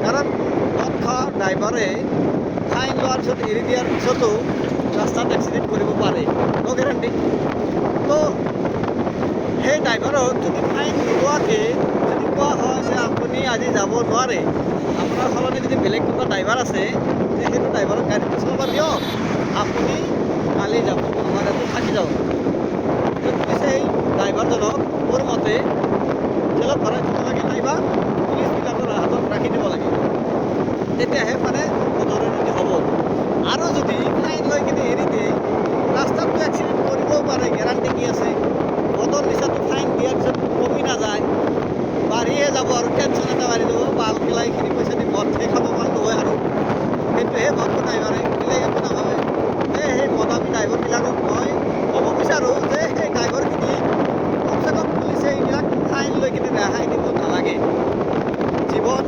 কাৰণ মদ খোৱা ড্ৰাইভাৰে ফাইন লোৱাৰ পিছত এৰি দিয়াৰ পিছতো ৰাস্তাত এক্সিডেণ্ট কৰিব পাৰে, ন' গেৰাণ্টি। তো সেই ড্ৰাইভাৰক যদি ফাইন নোলোৱাকৈ যদি কোৱা হয় যে আপুনি আজি যাব নোৱাৰে, আপোনাৰ সলনি যদি বেলেগ কোনোবা ড্ৰাইভাৰ আছে যে সেইটো ড্ৰাইভাৰক গাড়ীটো চলাব দিয়ক, আপুনি কালি যাব, আমাৰ ইয়াতে থাকি যাব। পুলিচে সেই ড্ৰাইভাৰজনক মোৰ মতে জেলত ভৰাই থ'ব লাগে, নাইবা পুলিচবিলাকৰ হাতত ৰাখি দিব লাগে, তেতিয়াহে মানে শুধৰণি হ'ব। আৰু যদি ফাইন লৈ কিনে এৰি দিয়ে, ৰাস্তাতটো এক্সিডেণ্ট কৰিবও পাৰে, গেৰাণ্টি কি আছে। মদৰ নিচাটো ফাইন দিয়াৰ পিছত কমি নাযায়, বাঢ়িহে যাব আৰু টেনশ্যন এটা বাঢ়ি যাব, ভাল পেলাই এইখিনি পইচা দি মদহে খাব পাৰিলোঁ হয় আৰু সেইটোহে ভাবো ড্ৰাইভাৰে, বেলেগ একো নাভাবে। সেই মদামী ড্ৰাইভাৰবিলাকক মই ক'ব বিচাৰোঁ যে সেই ড্ৰাইভাৰখিনি কমচে কম পুলিচে এইবিলাক ফাইন লৈ কিনে ৰেহাই দিব নালাগে। জীৱন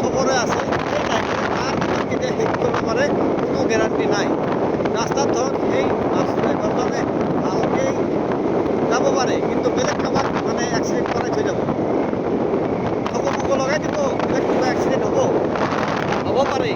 চবৰে আছে, সেই ড্ৰাইভাৰে কাৰ কিমান কেতিয়া শেষ কৰিব পাৰে কোনো গেৰাণ্টি নাই। ৰাস্তাত ধৰক সেই বাছ ড্ৰাইভাৰজনে ভালকৈ যাব পাৰে, কিন্তু বেলেগ কাবাক মানে এক্সিডেণ্ট কৰাই থৈ যাব, ঠকো লগাই দিব, বেলেগ কিবা এক্সিডেণ্ট হ'ব পাৰে।